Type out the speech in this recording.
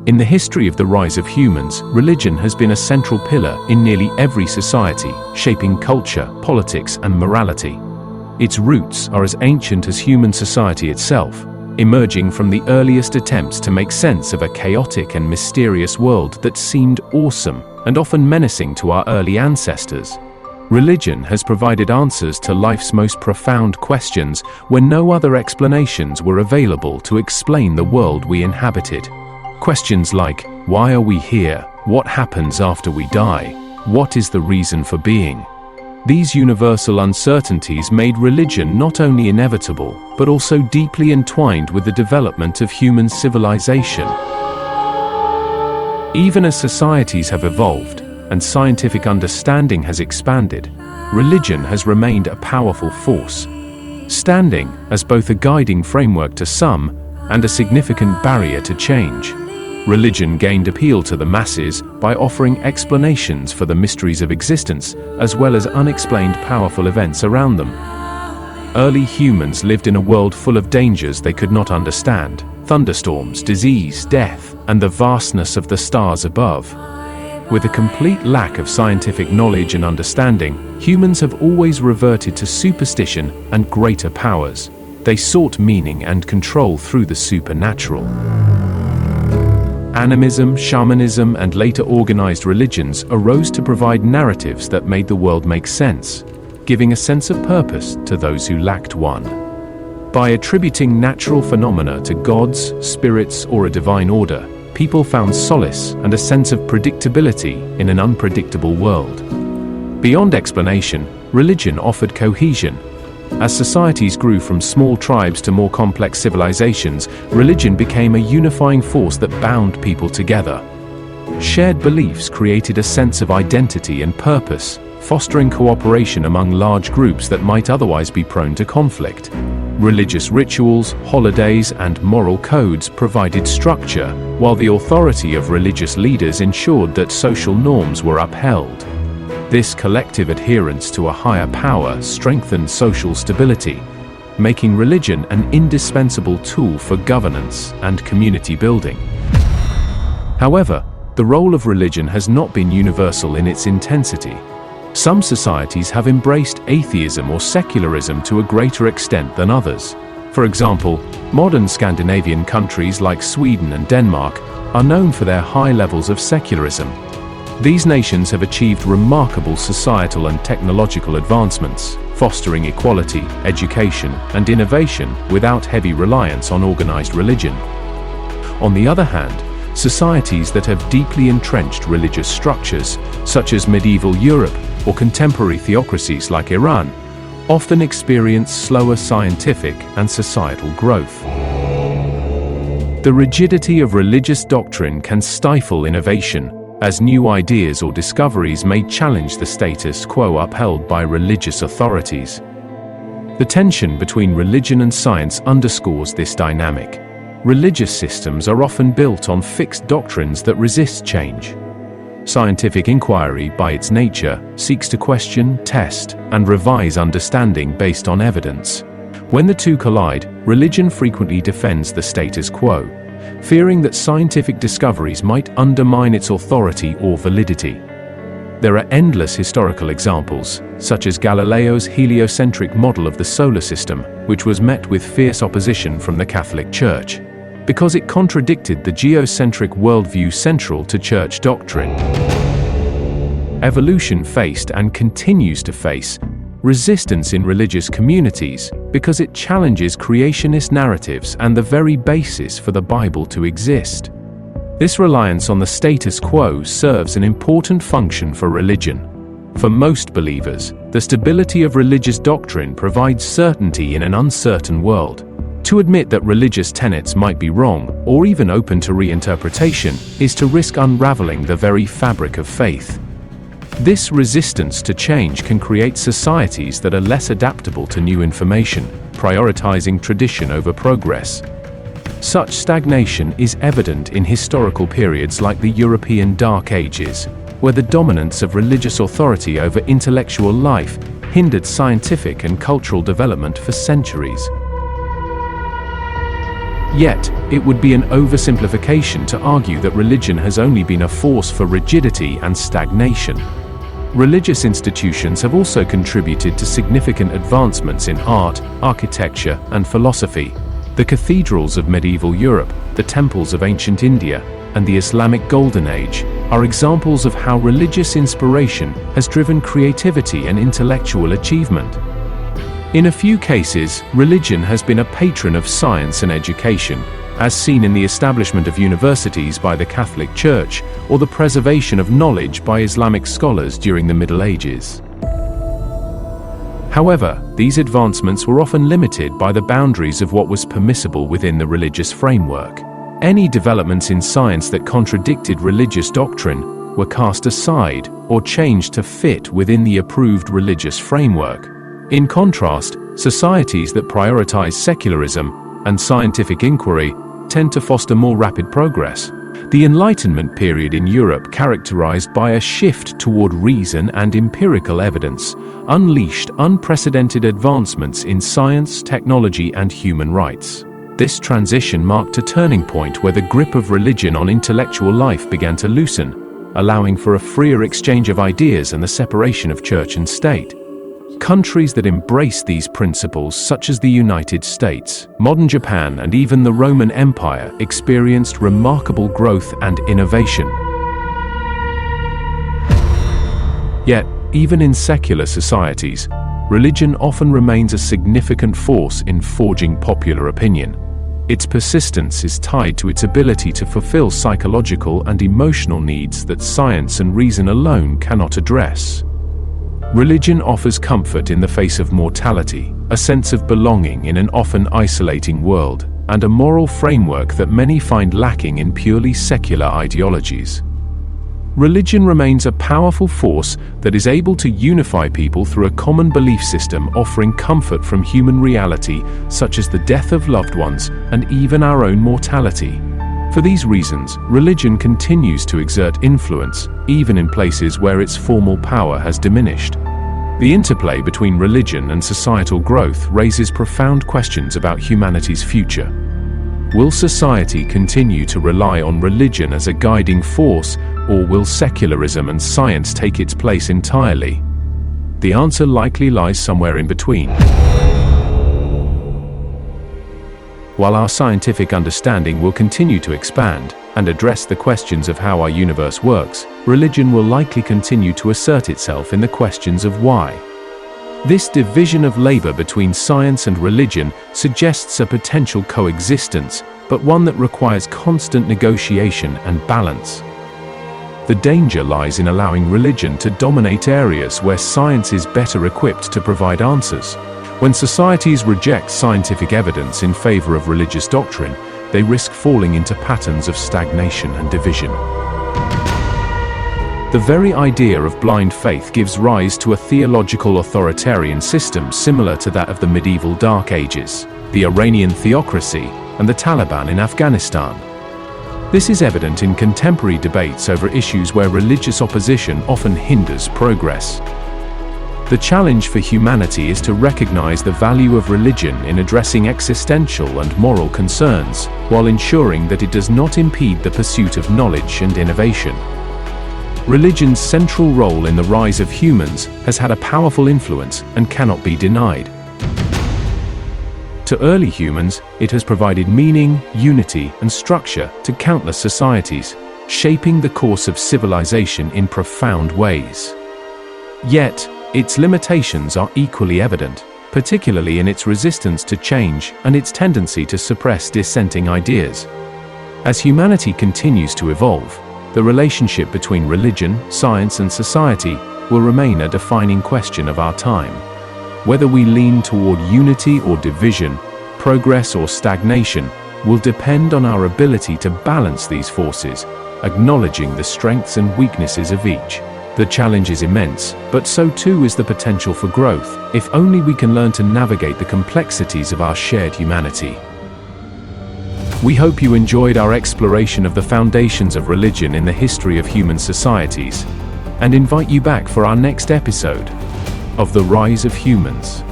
In the history of the rise of humans, religion has been a central pillar in nearly every society, shaping culture, politics, and morality. Its roots are as ancient as human society itself, emerging from the earliest attempts to make sense of a chaotic and mysterious world that seemed awesome and often menacing to our early ancestors. Religion has provided answers to life's most profound questions when no other explanations were available to explain the world we inhabited. Questions like, why are we here? What happens after we die? What is the reason for being? These universal uncertainties made religion not only inevitable, but also deeply entwined with the development of human civilization. Even as societies have evolved and scientific understanding has expanded, religion has remained a powerful force, standing as both a guiding framework to some and a significant barrier to change. Religion gained appeal to the masses by offering explanations for the mysteries of existence, as well as unexplained powerful events around them. Early humans lived in a world full of dangers they could not understand: thunderstorms, disease, death, and the vastness of the stars above. With a complete lack of scientific knowledge and understanding, humans have always reverted to superstition and greater powers. They sought meaning and control through the supernatural. Animism, shamanism, and later organized religions arose to provide narratives that made the world make sense, giving a sense of purpose to those who lacked one. By attributing natural phenomena to gods, spirits, or a divine order, people found solace and a sense of predictability in an unpredictable world. Beyond explanation, religion offered cohesion. As societies grew from small tribes to more complex civilizations, religion became a unifying force that bound people together. Shared beliefs created a sense of identity and purpose, fostering cooperation among large groups that might otherwise be prone to conflict. Religious rituals, holidays, and moral codes provided structure, while the authority of religious leaders ensured that social norms were upheld. This collective adherence to a higher power strengthened social stability, making religion an indispensable tool for governance and community building. However, the role of religion has not been universal in its intensity. Some societies have embraced atheism or secularism to a greater extent than others. For example, modern Scandinavian countries like Sweden and Denmark are known for their high levels of secularism. These nations have achieved remarkable societal and technological advancements, fostering equality, education, and innovation without heavy reliance on organized religion. On the other hand, societies that have deeply entrenched religious structures, such as medieval Europe or contemporary theocracies like Iran, often experience slower scientific and societal growth. The rigidity of religious doctrine can stifle innovation, as new ideas or discoveries may challenge the status quo upheld by religious authorities. The tension between religion and science underscores this dynamic. Religious systems are often built on fixed doctrines that resist change. Scientific inquiry, by its nature, seeks to question, test, and revise understanding based on evidence. When the two collide, religion frequently defends the status quo, fearing that scientific discoveries might undermine its authority or validity. There are endless historical examples, such as Galileo's heliocentric model of the solar system, which was met with fierce opposition from the Catholic Church, because it contradicted the geocentric worldview central to church doctrine. Evolution faced and continues to face resistance in religious communities because it challenges creationist narratives and the very basis for the Bible to exist. This reliance on the status quo serves an important function for religion. For most believers, the stability of religious doctrine provides certainty in an uncertain world. To admit that religious tenets might be wrong, or even open to reinterpretation, is to risk unraveling the very fabric of faith. This resistance to change can create societies that are less adaptable to new information, prioritizing tradition over progress. Such stagnation is evident in historical periods like the European Dark Ages, where the dominance of religious authority over intellectual life hindered scientific and cultural development for centuries. Yet, it would be an oversimplification to argue that religion has only been a force for rigidity and stagnation. Religious institutions have also contributed to significant advancements in art, architecture, and philosophy. The cathedrals of medieval Europe, the temples of ancient India, and the Islamic Golden Age are examples of how religious inspiration has driven creativity and intellectual achievement. In a few cases, religion has been a patron of science and education, as seen in the establishment of universities by the Catholic Church or the preservation of knowledge by Islamic scholars during the Middle Ages. However, these advancements were often limited by the boundaries of what was permissible within the religious framework. Any developments in science that contradicted religious doctrine were cast aside or changed to fit within the approved religious framework. In contrast, societies that prioritize secularism and scientific inquiry tend to foster more rapid progress. The Enlightenment period in Europe, characterized by a shift toward reason and empirical evidence, unleashed unprecedented advancements in science, technology, and human rights. This transition marked a turning point where the grip of religion on intellectual life began to loosen, allowing for a freer exchange of ideas and the separation of church and state. Countries that embraced these principles, such as the United States, modern Japan, and even the Roman Empire, experienced remarkable growth and innovation. Yet, even in secular societies, religion often remains a significant force in forging popular opinion. Its persistence is tied to its ability to fulfill psychological and emotional needs that science and reason alone cannot address. Religion offers comfort in the face of mortality, a sense of belonging in an often isolating world, and a moral framework that many find lacking in purely secular ideologies. Religion remains a powerful force that is able to unify people through a common belief system, offering comfort from human reality, such as the death of loved ones and even our own mortality. For these reasons, religion continues to exert influence, even in places where its formal power has diminished. The interplay between religion and societal growth raises profound questions about humanity's future. Will society continue to rely on religion as a guiding force, or will secularism and science take its place entirely? The answer likely lies somewhere in between. While our scientific understanding will continue to expand and address the questions of how our universe works, religion will likely continue to assert itself in the questions of why. This division of labor between science and religion suggests a potential coexistence, but one that requires constant negotiation and balance. The danger lies in allowing religion to dominate areas where science is better equipped to provide answers. When societies reject scientific evidence in favor of religious doctrine, they risk falling into patterns of stagnation and division. The very idea of blind faith gives rise to a theological authoritarian system similar to that of the medieval Dark Ages, the Iranian theocracy, and the Taliban in Afghanistan. This is evident in contemporary debates over issues where religious opposition often hinders progress. The challenge for humanity is to recognize the value of religion in addressing existential and moral concerns, while ensuring that it does not impede the pursuit of knowledge and innovation. Religion's central role in the rise of humans has had a powerful influence and cannot be denied. To early humans, it has provided meaning, unity, and structure to countless societies, shaping the course of civilization in profound ways. Yet, its limitations are equally evident, particularly in its resistance to change and its tendency to suppress dissenting ideas. As humanity continues to evolve, the relationship between religion, science, and society will remain a defining question of our time. Whether we lean toward unity or division, progress or stagnation, will depend on our ability to balance these forces, acknowledging the strengths and weaknesses of each. The challenge is immense, but so too is the potential for growth, if only we can learn to navigate the complexities of our shared humanity. We hope you enjoyed our exploration of the foundations of religion in the history of human societies, and invite you back for our next episode of The Rise of Humans.